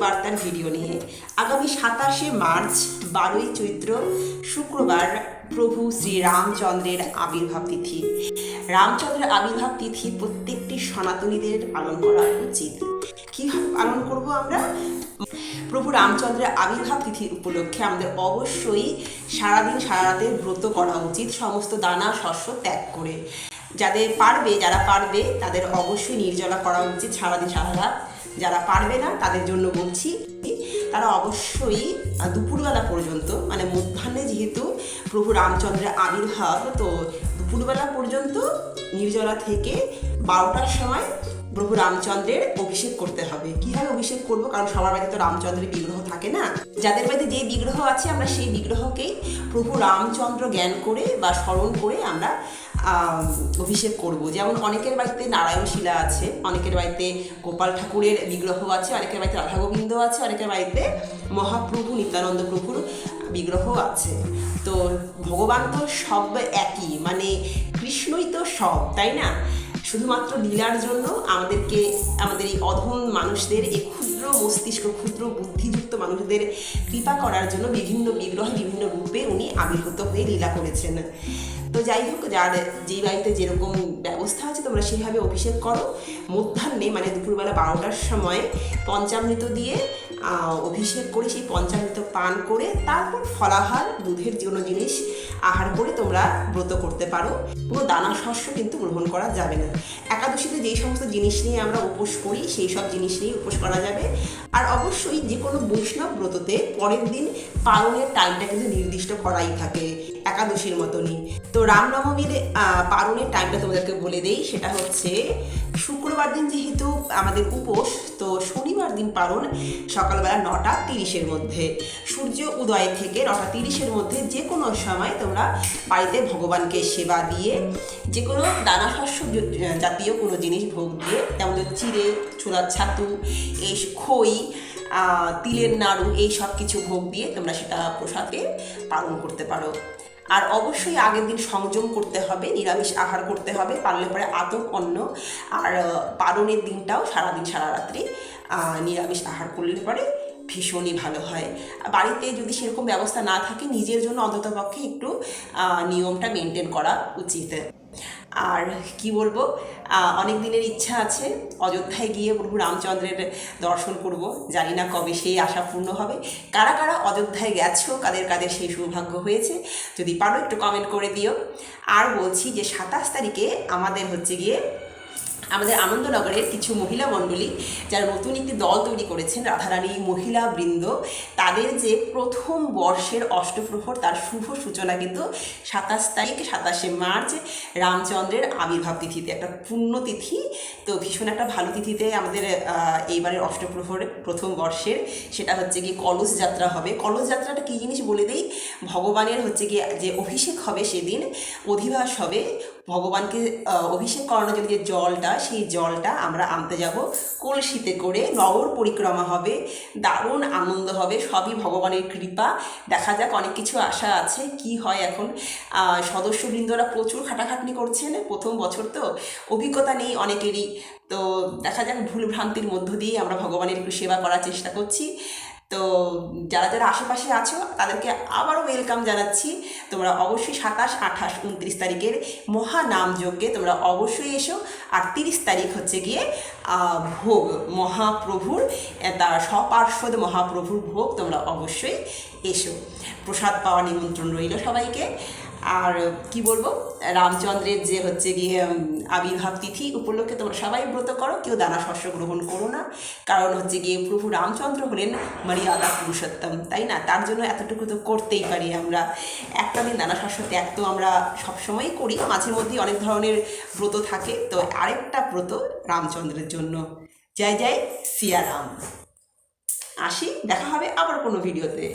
বার্তার ভিডিও নিয়ে। আগামী 27শে মার্চ 12ই চৈত্র শুক্রবার প্রভু শ্রী রামচন্দ্রের আবির্ভাব তিথি। রামচন্দ্রের আবির্ভাব তিথি প্রত্যেকটি সনাতনীদের পালন করা উচিত। কীভাবে পালন করব আমরা? প্রভু রামচন্দ্রের আবির্ভাব তিথি উপলক্ষে আমাদের অবশ্যই সারাদিন সারা রাতের ব্রত করা উচিত, সমস্ত দানা শস্য ত্যাগ করে। যারা পারবে তাদের অবশ্যই নির্জলা করা উচিত সারাদিন সারা রাত। যারা পারবে না তাদের জন্য বলছি, তারা অবশ্যই দুপুরবেলা পর্যন্ত, মানে মধ্যাহ্নে যেহেতু প্রভু রামচন্দ্রের আবির্ভাব, তো দুপুরবেলা পর্যন্ত নির্জলা থেকে 12টার সময় প্রভু রামচন্দ্রের অভিষেক করতে হবে। কীভাবে অভিষেক করবো? কারণ সবার বাড়িতে তো রামচন্দ্রের বিগ্রহ থাকে না। যাদের বাড়িতে যে বিগ্রহ আছে, আমরা সেই বিগ্রহকেই প্রভু রামচন্দ্র জ্ঞান করে বা স্মরণ করে আমরা অভিষেক করব। যেমন অনেকের বাড়িতে নারায়ণ শিলা আছে, অনেকের বাড়িতে গোপাল ঠাকুরের বিগ্রহ আছে, অনেকের বাড়িতে রাধা গোবিন্দ আছে, অনেকের বাড়িতে মহাপ্রভু নিত্যানন্দ প্রভুর বিগ্রহ আছে। তো ভগবান তো সব একই, মানে কৃষ্ণই তো সব, তাই না? শুধুমাত্র লীলার জন্য আমাদের এই অধম মানুষদের, এই ক্ষুদ্র মস্তিষ্ক, ক্ষুদ্র বুদ্ধিযুক্ত মানুষদের কৃপা করার জন্য বিভিন্ন বিগ্রহ, বিভিন্ন রূপে উনি আবির্ভূত হয়ে লীলা করেছেন। তো যাই হোক, যেই বাড়িতে যেরকম ব্যবস্থা আছে তোমরা সেভাবে অভিষেক করো। মধ্যাহ্নে মানে দুপুরবেলা 12টার সময় পঞ্চামৃত দিয়ে অভিষেক করে সেই পঞ্চামৃত পান করে তারপর ফলাহার, দুধের যে কোনো জিনিস আহার করে তোমরা ব্রত করতে পারো। কোনো দানা শস্য কিন্তু গ্রহণ করা যাবে না। একাদশীতে যেই সমস্ত জিনিস নিয়ে আমরা উপোস করি সেই সব জিনিস নিয়ে উপোস করা যাবে। আর অবশ্যই যে কোনো বৈষ্ণব ব্রততে পরের দিন পালনের টাইমটা কিন্তু নির্দিষ্ট করাই থাকে, একাদশীর মতনই। তো রামনবমীর পালনের টাইমটা তোমাদেরকে বলে দেই, সেটা হচ্ছে শুক্রবার দিন যেহেতু আমাদের উপোস, তো শনিবার দিন পালন সকালবেলা 9:30-এর মধ্যে, সূর্য উদয় থেকে 9:30-এর মধ্যে যে কোনো সময় তোমরা বাড়িতে ভগবানকে সেবা দিয়ে যে কোনো দানা শস্য জাতীয় কোনো জিনিস ভোগ দিয়ে, যেমন চিড়ে, ছোলার ছাতু, এই খই, তিলের নাড়ু, এই সব কিছু ভোগ দিয়ে তোমরা সেটা প্রসাদে পালন করতে পারো। আর অবশ্যই আগের দিন সংযম করতে হবে, নিরামিষ আহার করতে হবে, পারলে পরে আতপ অন্ন। আর পালনের দিনটাও সারাদিন সারা রাত্রি নিরামিষ আহার করলে পরে ভীষণই ভালো হয়। বাড়িতে যদি সেরকম ব্যবস্থা না থাকে, নিজের জন্য অন্ততপক্ষে একটু নিয়মটা মেনটেন করা উচিত। আর কি বলবো, অনেক দিনের ইচ্ছা আছে অযোধ্যায় গিয়ে প্রভু রামচন্দ্রের দর্শন করব। জানি না কবে সেই আশা পূর্ণ হবে। কারা কারা অযোধ্যায় গেছো, কাদের কাদের সেই সৌভাগ্য হয়েছে, যদি পারো একটু কমেন্ট করে দিও। আর বলছি যে 27 তারিখে আমাদের আনন্দনগরের কিছু মহিলা মণ্ডলী যারা নতুন একটি দল তৈরি করেছেন, রাধারানী মহিলা বৃন্দ, তাদের যে প্রথম বর্ষের অষ্টপ্রহর, তার শুভ সূচনা কিন্তু 27 তারিখ 27শে মার্চ রামচন্দ্রের আবির্ভাব তিথিতে, একটা পুণ্যতিথি। তো ভীষণ একটা ভালো তিথিতে আমাদের এইবারের অষ্টপ্রহর প্রথম বর্ষের, সেটা হচ্ছে গিয়ে কলস যাত্রা হবে। কলস যাত্রাটা কী জিনিস বলে দিই, ভগবানের হচ্ছে গিয়ে যে অভিষেক হবে সেদিন, অধিবাস হবে। ভগবানকে অভিষেক করানোর জন্য যে জলটা, সেই জলটা আমরা আনতে যাব কলসিতে করে, নগর পরিক্রমা হবে, দারুণ আনন্দ হবে, সবই ভগবানের কৃপা। দেখা যাক, অনেক কিছু আশা আছে, কি হয় এখন। সদস্যবৃন্দরা প্রচুর খাটাখাটনি করছেন, প্রথম বছর তো অভিজ্ঞতা নেই অনেকেরই। তো দেখা যাক, ভুল ভ্রান্তির মধ্য দিয়ে আমরা ভগবানের একটু সেবা করার চেষ্টা করছি। তো যারা যারা আশেপাশে আছো তাদেরকে আবারও ওয়েলকাম জানাচ্ছি। তোমরা অবশ্যই 27, 28, 29 তারিখের মহানামযজ্ঞে তোমরা অবশ্যই এসো। আর 30 তারিখ হচ্ছে গিয়ে ভোগ মহাপ্রভুর, তার সপার্শ্বদ মহাপ্রভুর ভোগ, তোমরা অবশ্যই এসো। প্রসাদ পাওয়ার নিমন্ত্রণ রইল সবাইকে। আর কি বলবো, রামচন্দ্রের যে হচ্ছে গিয়ে আবির্ভাব তিথি উপলক্ষে তোমরা সবাই ব্রত করো, কেউ দানা শস্য গ্রহণ করো না। কারণ হচ্ছে গিয়ে প্রভু রামচন্দ্র হলেন মর্যাদা পুরুষোত্তম, তাই না? তার জন্য এতটুকু তো করতেই পারি আমরা। একটা দিন দানা শস্য ত্যাগ তো আমরা সবসময়ই করি, মাঝে মধ্যেই অনেক ধরনের ব্রত থাকে। তো আরেকটা ব্রত রামচন্দ্রের জন্য। জয় জয় সিয়া রাম। আসি, দেখা হবে আবার কোনো ভিডিওতে।